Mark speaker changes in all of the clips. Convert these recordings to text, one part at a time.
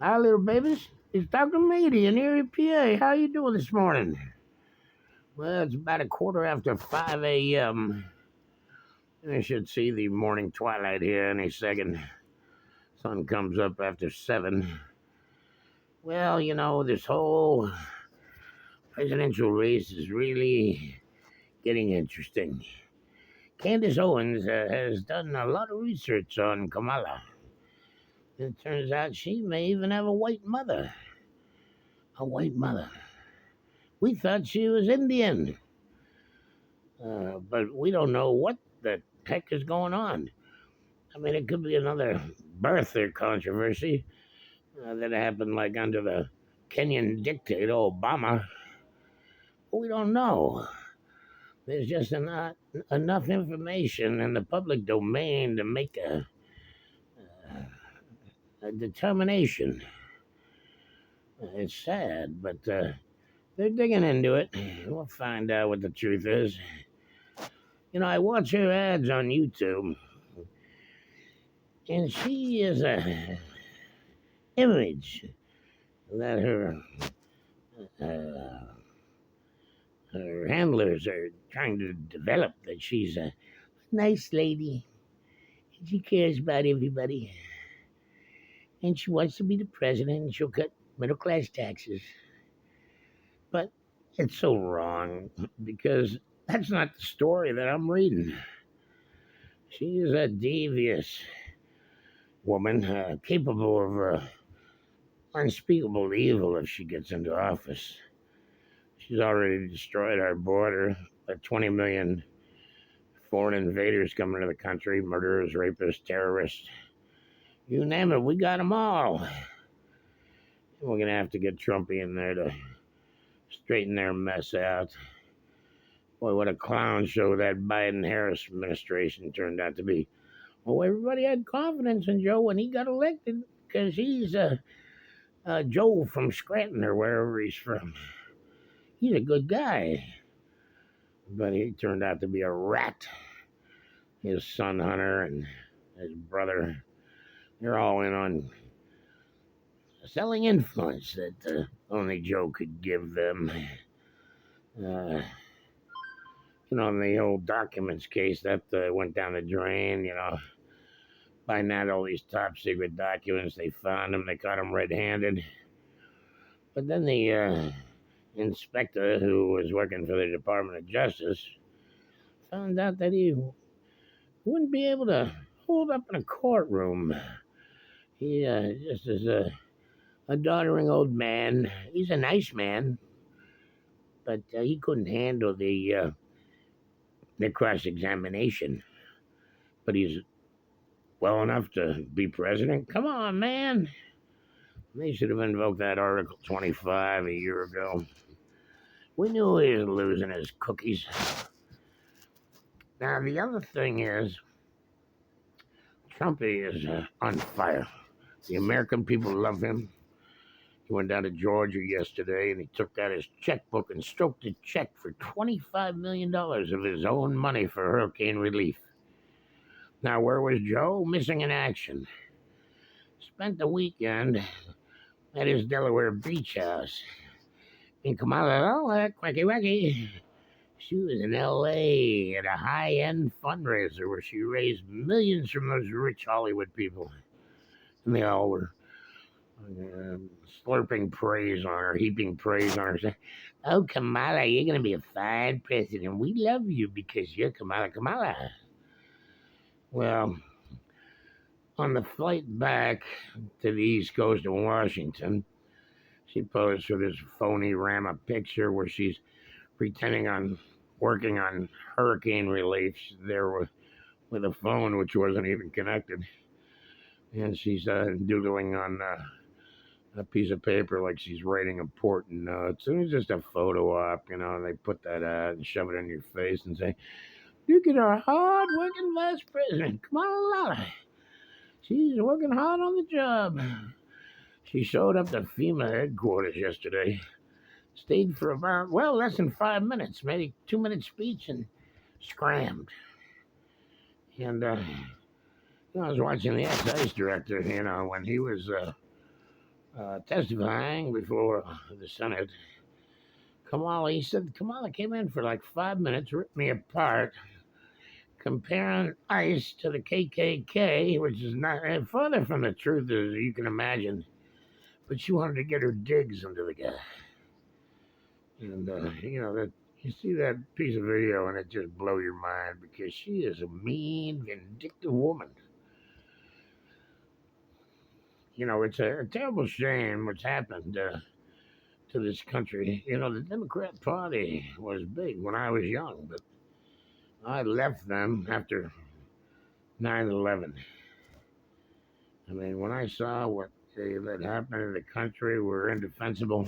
Speaker 1: Hi, little babies. It's Dr. Matey in Erie, PA. How you doing this morning? Well, it's about a quarter after 5 a.m. I should see the morning twilight here any second. Sun comes up after 7. Well, this whole presidential race is really getting interesting. Candace Owens has done a lot of research on Kamala. It turns out she may even have a white mother. A white mother. We thought she was Indian. But we don't know what the heck is going on. I mean, it could be another birther controversy that happened like under the Kenyan dictator Obama. We don't know. There's just not enough information in the public domain to make a determination. It's sad, but they're digging into it. We'll find out what the truth is. I watch her ads on YouTube, and she is a image that uh, her handlers are trying to develop, that she's a nice lady and she cares about everybody and she wants to be the president and she'll cut middle class taxes. But it's so wrong because that's not the story that I'm reading. She is a devious woman, capable of unspeakable evil if she gets into office. She's already destroyed our border. 20 million foreign invaders coming to the country, murderers, rapists, terrorists. You name it, we got them all. And we're going to have to get Trumpy in there to straighten their mess out. Boy, what a clown show that Biden-Harris administration turned out to be. Oh, everybody had confidence in Joe when he got elected because he's Joe from Scranton or wherever he's from. He's a good guy. But he turned out to be a rat. His son Hunter and his brother, they're all in on selling influence that only Joe could give them. In the old documents case, that went down the drain, By now, all these top secret documents, they found them, they caught him red-handed. But then the inspector who was working for the Department of Justice found out that he wouldn't be able to hold up in a courtroom. He just is a doddering old man. He's a nice man, but he couldn't handle the cross-examination. But he's well enough to be president. Come on, man. They should have invoked that Article 25 a year ago. We knew he was losing his cookies. Now, the other thing is, Trumpy is on fire. The American people love him. He went down to Georgia yesterday and he took out his checkbook and stroked a check for $25 million of his own money for hurricane relief. Now, where was Joe? Missing in action. Spent the weekend at his Delaware beach house. In Kamala, Quacky Whacky. She was in L.A. at a high-end fundraiser where she raised millions from those rich Hollywood people. And they all were slurping praise on her, heaping praise on her, saying, "Oh, Kamala, you're going to be a fine president. We love you because you're Kamala. Well, on the flight back to the East Coast of Washington, she posed for this phony Rama picture where she's pretending on working on hurricane relief. She's there with a phone which wasn't even connected. And she's doodling on a piece of paper like she's writing important notes. And it's just a photo op, They put that out and shove it in your face and say, "Look at our hard-working vice president, Kamala. She's working hard on the job." She showed up to FEMA headquarters yesterday. Stayed for about, less than 5 minutes, made a 2-minute speech and scrammed. And, I was watching the excise director, when he was testifying before the Senate, Kamala, he said Kamala came in for like 5 minutes, ripped me apart, comparing ICE to the KKK, which is not further from the truth as you can imagine. But she wanted to get her digs into the guy. And, that you see that piece of video and it just blow your mind because she is a mean, vindictive woman. It's a terrible shame what's happened to this country. The Democrat Party was big when I was young, but I left them after 9/11. I mean, when I saw what that happened in the country, we're indefensible.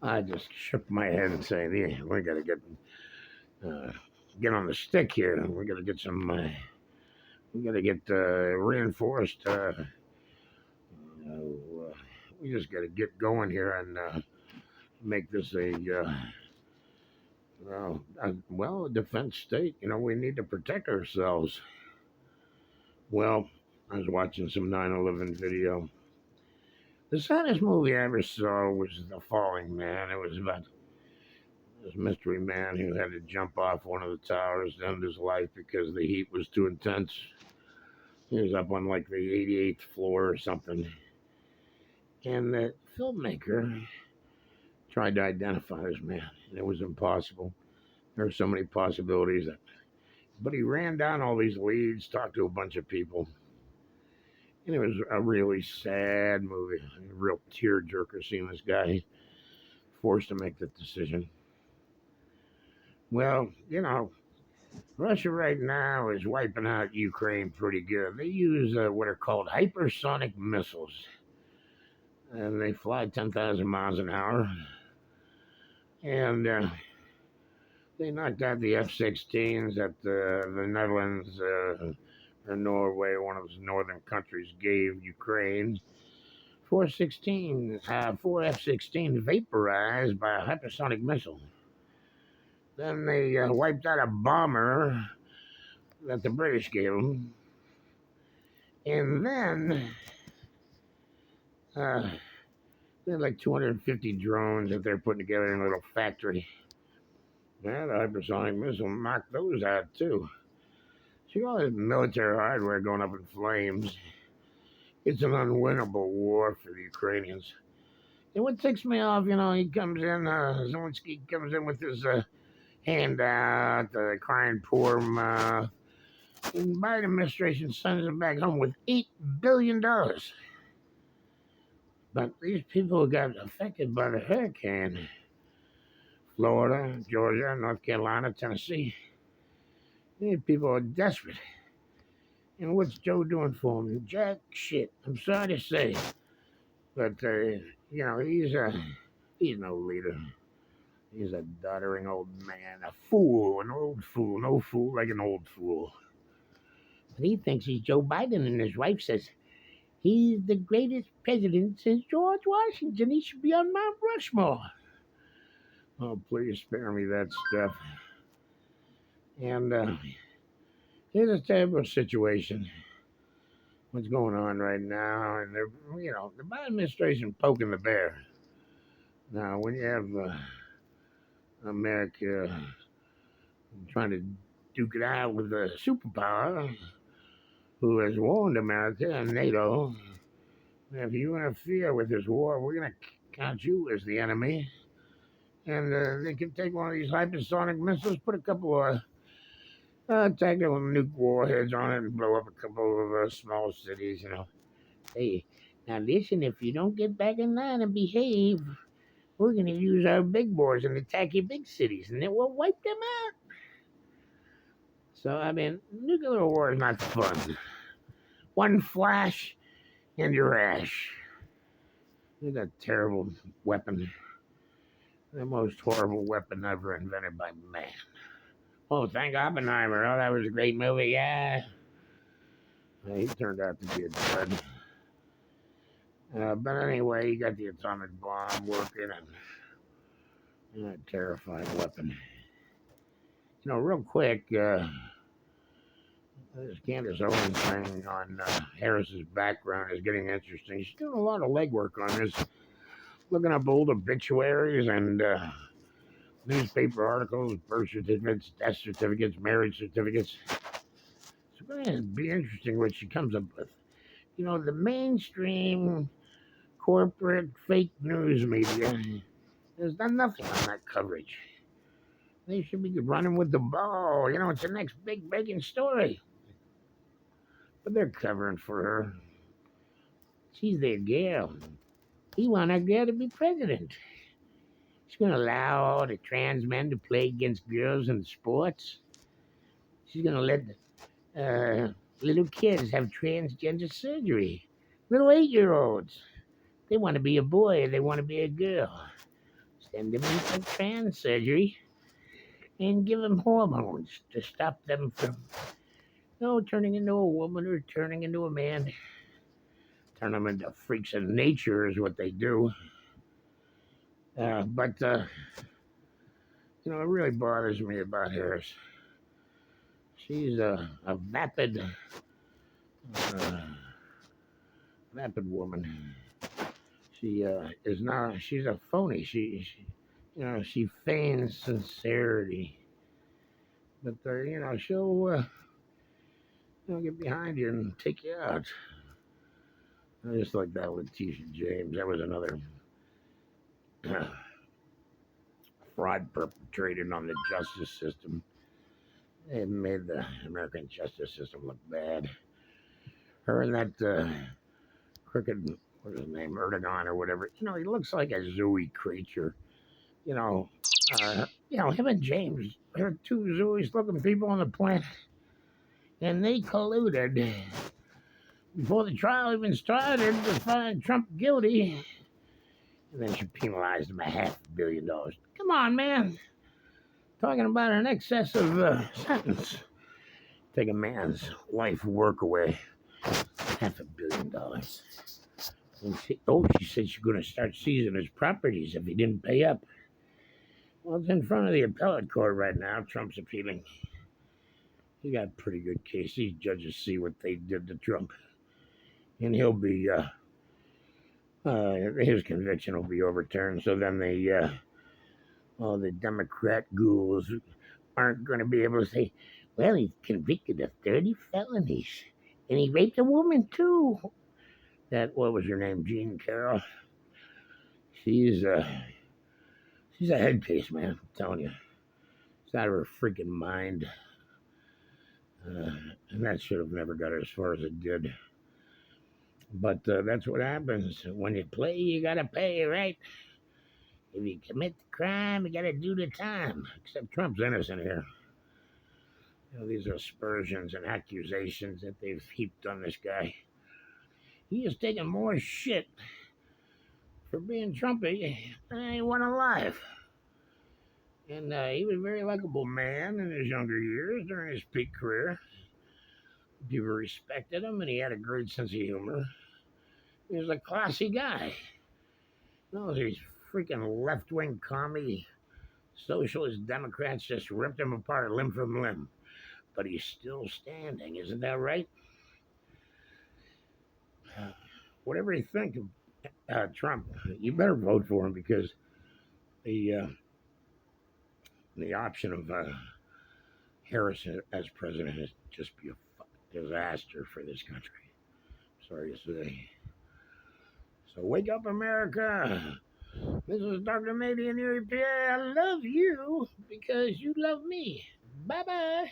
Speaker 1: I just shook my head and said, "Yeah, we got to get on the stick here. We got to get some. We got to get reinforced. We just got to get going here and make this a defense state. We need to protect ourselves." Well, I was watching some 9/11 video. The saddest movie I ever saw was The Falling Man. It was about this mystery man who had to jump off one of the towers to end his life because the heat was too intense. He was up on like the 88th floor or something. And the filmmaker tried to identify this man, and it was impossible. There were so many possibilities. But he ran down all these leads, talked to a bunch of people. And it was a really sad movie, a real tearjerker seeing this guy forced to make that decision. Well, Russia right now is wiping out Ukraine pretty good. They use what are called hypersonic missiles. And they fly 10,000 miles an hour. And they knocked out the F-16s that the Netherlands or Norway, one of those northern countries, gave Ukraine. 4 F-16 vaporized by a hypersonic missile. Then they wiped out a bomber that the British gave them. And then they had like 250 drones that they're putting together in a little factory. Yeah, the hypersonic missile knocked those out too. See all this military hardware going up in flames. It's an unwinnable war for the Ukrainians. And what ticks me off, he comes in, Zelensky comes in with his handout, crying poor mouth. And the Biden administration sends him back home with $8 billion. But these people who got affected by the hurricane, Florida, Georgia, North Carolina, Tennessee, these people are desperate. And what's Joe doing for them? Jack shit. I'm sorry to say. But, he's no leader. He's a doddering old man, a fool, an old fool, no fool like an old fool. But he thinks he's Joe Biden, and his wife says he's the greatest president since George Washington. He should be on Mount Rushmore. Oh, please spare me that stuff. And here's a terrible situation. What's going on right now? And they're, the Biden administration poking the bear. Now, when you have America trying to duke it out with a superpower who has warned America and NATO, if you interfere with this war, we're going to count you as the enemy. And they can take one of these hypersonic missiles, put a couple of tactical nuke warheads on it, and blow up a couple of small cities, Hey, now listen, if you don't get back in line and behave, we're going to use our big boys and attack your big cities, and then we'll wipe them out. So, I mean, nuclear war is not fun. One flash, and you're ash. It's a terrible weapon. The most horrible weapon ever invented by man. Oh, thank Oppenheimer. Oh, that was a great movie, yeah. He turned out to be a dud. But anyway, he got the atomic bomb working and a terrifying weapon. Real quick, This Candace Owens thing on Harris's background is getting interesting. She's doing a lot of legwork on this, looking up old obituaries and newspaper articles, birth certificates, death certificates, marriage certificates. It's going to be interesting what she comes up with. You know, the mainstream corporate fake news media has done nothing on that coverage. They should be running with the ball. You know, it's the next big breaking story. But they're covering for her. She's their girl. He want her girl to be president. She's going to allow all the trans men to play against girls in sports. She's going to let little kids have transgender surgery. Little 8-year-olds. They want to be a boy or they want to be a girl. Send them in for trans surgery and give them hormones to stop them from turning into a woman or turning into a man. Turn them into freaks of nature is what they do. But it really bothers me about Harris. She's a vapid woman. She is not. She's a phony. She feigns sincerity, but she'll get behind you and take you out. I just like that with Tisha James. That was another fraud perpetrated on the justice system. It made the American justice system look bad. Her and that crooked, what's his name, Erdogan or whatever. He looks like a zooey creature. Him and James are two zooey-looking people on the planet, and they colluded before the trial even started to find Trump guilty. And then she penalized him $500 million. Come on, man. Talking about an excessive sentence. Take a man's life work away. $500 million. And she said she's going to start seizing his properties if he didn't pay up. Well, it's in front of the appellate court right now. Trump's appealing. He got a pretty good case. These judges see what they did to Trump. And he'll be, his conviction will be overturned. So then all the Democrat ghouls aren't going to be able to say, well, he's convicted of 30 felonies. And he raped a woman, too. What was her name? Jean Carroll. She's a head case, man. I'm telling you. It's out of her freaking mind. And that should have never got her as far as it did. But that's what happens. When you play, you got to pay, right? If you commit the crime, you got to do the time. Except Trump's innocent here. These are aspersions and accusations that they've heaped on this guy. He is taking more shit for being Trumpy than anyone alive. And he was a very likable man in his younger years during his peak career. People respected him, and he had a great sense of humor. He was a classy guy. These freaking left-wing commie socialist Democrats just ripped him apart limb from limb. But he's still standing, isn't that right? Whatever you think of Trump, you better vote for him because the option of Harris as president is just be a disaster for this country. Sorry to say. So wake up, America. This is Dr. Matey in your EPA. I love you because you love me. Bye-bye.